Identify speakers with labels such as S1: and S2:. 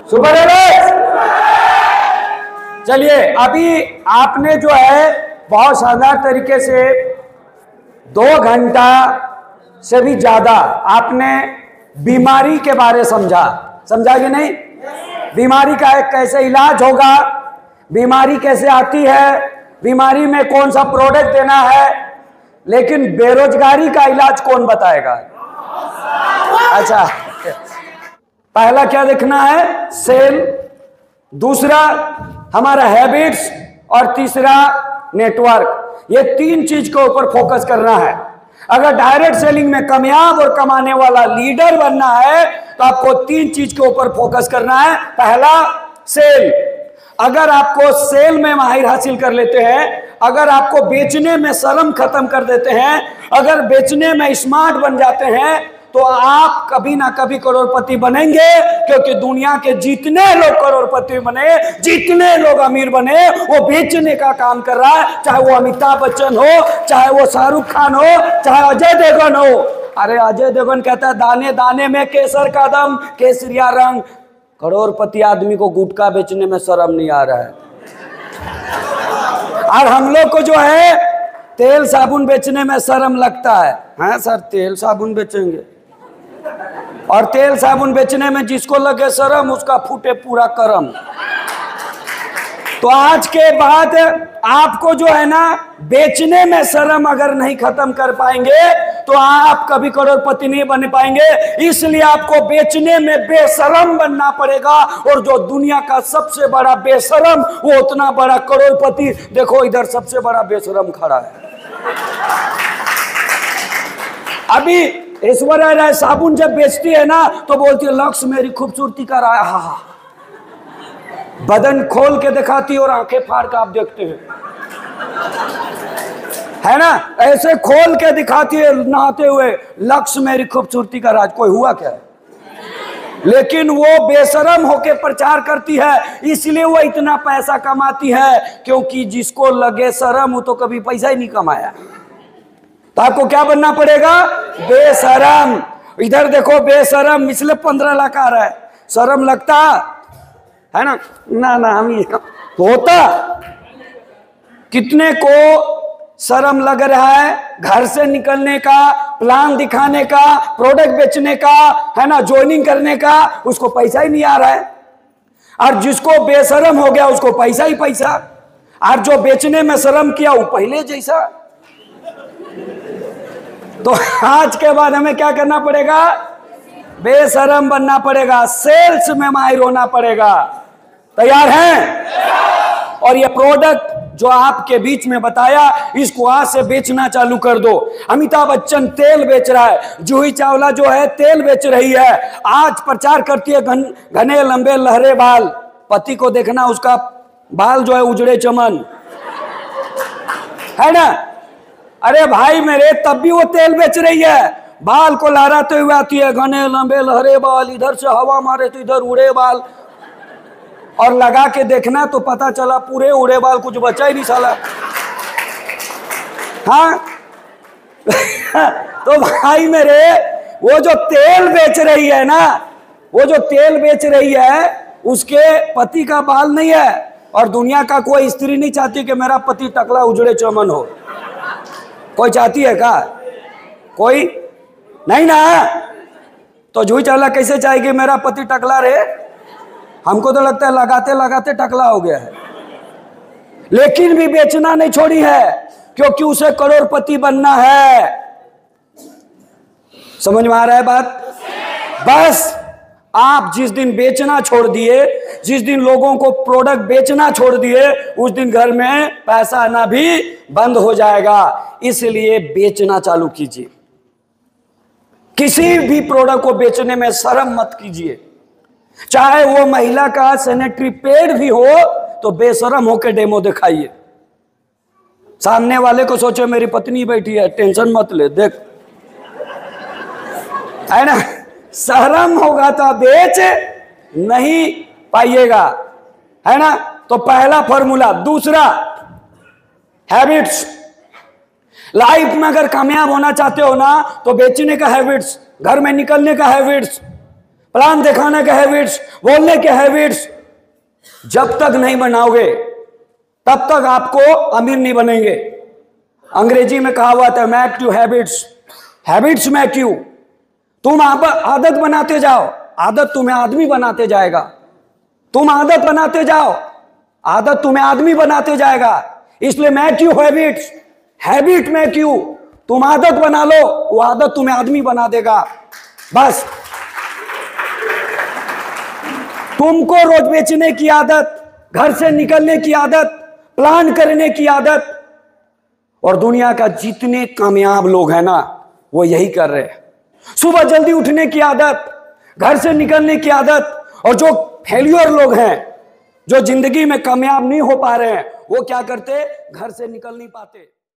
S1: Super है। चलिए, अभी आपने जो है बहुत शानदार तरीके से 2 घंटा से भी ज्यादा आपने बीमारी के बारे समझा कि नहीं? बीमारी का एक कैसे इलाज होगा, बीमारी कैसे आती है, बीमारी में कौन सा प्रोडक्ट देना है, लेकिन बेरोजगारी का इलाज कौन बताएगा? अच्छा, पहला क्या देखना है? सेल, दूसरा हमारा हैबिट्स, और तीसरा नेटवर्क। ये 3 चीज के ऊपर फोकस करना है। अगर डायरेक्ट सेलिंग में कामयाब और कमाने वाला लीडर बनना है तो आपको 3 चीज के ऊपर फोकस करना है। पहला, सेल। अगर आपको सेल में माहिर हासिल कर लेते हैं, अगर आपको बेचने में शर्म खत्म कर देते हैं, अगर बेचने में स्मार्ट बन जाते हैं, तो आप कभी ना कभी करोड़पति बनेंगे। क्योंकि दुनिया के जितने लोग करोड़पति बने, जितने लोग अमीर बने, वो बेचने का काम कर रहा है। चाहे वो अमिताभ बच्चन हो, चाहे वो शाहरुख खान हो, चाहे अजय देवगन हो। अरे अजय देवगन कहता है दाने दाने में केसर का दम, केसरिया रंग। करोड़पति आदमी को गुटखा बेचने में शर्म नहीं आ रहा है। और हम लोग को जो है तेल साबुन बेचने में शर्म लगता है। हाँ सर, तेल साबुन बेचेंगे, और तेल साबुन बेचने में जिसको लगे शर्म, उसका फूटे पूरा करम। तो आज के बाद आपको जो है ना, बेचने में शर्म अगर नहीं खत्म कर पाएंगे तो आप कभी करोड़पति नहीं बन पाएंगे। इसलिए आपको बेचने में बेशरम बनना पड़ेगा। और जो दुनिया का सबसे बड़ा बेशरम, वो उतना बड़ा करोड़पति। देखो इधर सबसे बड़ा बेशरम खड़ा है। अभी ऐश्वर्या राय साबुन जब बेचती है ना, तो बोलती है लक्ष्य मेरी खूबसूरती का राय। हा, बदन खोल के दिखाती है और आंखें फाड़ के आप देखते हैं, है ना? ऐसे खोल के दिखाती है नहाते हुए, लक्ष्य मेरी खूबसूरती का राज। कोई हुआ क्या? लेकिन वो बेशरम होके प्रचार करती है, इसलिए वो इतना पैसा कमाती है। क्योंकि जिसको लगे शर्म, वो तो कभी पैसा ही नहीं कमाया। तो आपको क्या बनना पड़ेगा? बेशरम। इधर देखो, बेशरम इसलिए 15 लाख आ रहा है। शर्म लगता है ना? ना हम ये होता। कितने को शर्म लग रहा है घर से निकलने का, प्लान दिखाने का, प्रोडक्ट बेचने का, है ना, ज्वाइनिंग करने का, उसको पैसा ही नहीं आ रहा है। और जिसको बेशरम हो गया उसको पैसा ही पैसा। और जो बेचने में शर्म किया वो पहले जैसा। तो आज के बाद हमें क्या करना पड़ेगा? बेशरम बनना पड़ेगा, सेल्स में माहिर होना पड़ेगा। तैयार हैं? और ये प्रोडक्ट जो आपके बीच में बताया, इसको आज से बेचना चालू कर दो। अमिताभ बच्चन तेल बेच रहा है, जूही चावला जो है तेल बेच रही है। आज प्रचार करती है घने लंबे लहरे बाल। पति को देखना, उसका बाल जो है उजड़े चमन, है ना? अरे भाई मेरे, तब भी वो तेल बेच रही है। बाल को लहराते हुए आती है, घने लंबे लहरे बाल, इधर से हवा मारे तो इधर उड़े बाल। और लगा के देखना तो पता चला पूरे उड़े बाल, कुछ बचा ही नहीं साला। हाँ तो भाई मेरे, वो जो तेल बेच रही है ना, वो जो तेल बेच रही है, उसके पति का बाल नहीं है। और दुनिया का कोई स्त्री नहीं चाहती कि मेरा पति टकला उजड़े चमन हो। कोई चाहती है क्या? कोई नहीं ना। तो जूही चावला कैसे चाहेगी मेरा पति टकला रहे? हमको तो लगता है लगाते लगाते टकला हो गया है। लेकिन भी बेचना नहीं छोड़ी है, क्योंकि उसे करोड़पति बनना है। समझ में आ रहा है बात? बस आप जिस दिन बेचना छोड़ दिए, जिस दिन लोगों को प्रोडक्ट बेचना छोड़ दिए, उस दिन घर में पैसा आना भी बंद हो जाएगा। इसलिए बेचना चालू कीजिए। किसी भी प्रोडक्ट को बेचने में शर्म मत कीजिए। चाहे वो महिला का सैनिटरी पैड भी हो, तो बेशरम होकर डेमो दिखाइए। सामने वाले को सोचे मेरी पत्नी बैठी है, टेंशन मत ले, देख, है ना? शर्म होगा तो बेच, नहीं पाइएगा, है ना। तो पहला फॉर्मूला। दूसरा, हैबिट्स। लाइफ में अगर कामयाब होना चाहते हो ना, तो बेचने का हैबिट्स, घर में निकलने का हैबिट्स, प्लान दिखाने का हैबिट्स, बोलने के हैबिट्स जब तक नहीं बनाओगे तब तक आपको अमीर नहीं बनेंगे। अंग्रेजी में कहा हुआ था make to habits, habits make you. तुम आदत बनाते जाओ, आदत तुम्हें आदमी बनाते जाएगा। तुम आदत बनाते जाओ, आदत तुम्हें आदमी बनाते जाएगा। इसलिए make you habits, habit make you. तुम आदत बना लो, वो आदत तुम्हें आदमी बना देगा। बस तुमको रोज बेचने की आदत, घर से निकलने की आदत, प्लान करने की आदत, और दुनिया का जितने कामयाब लोग हैं ना वो यही कर रहे हैं। सुबह जल्दी उठने की आदत, घर से निकलने की आदत। और जो फेल्यूर लोग हैं, जो जिंदगी में कामयाब नहीं हो पा रहे हैं, वो क्या करते, घर से निकल नहीं पाते।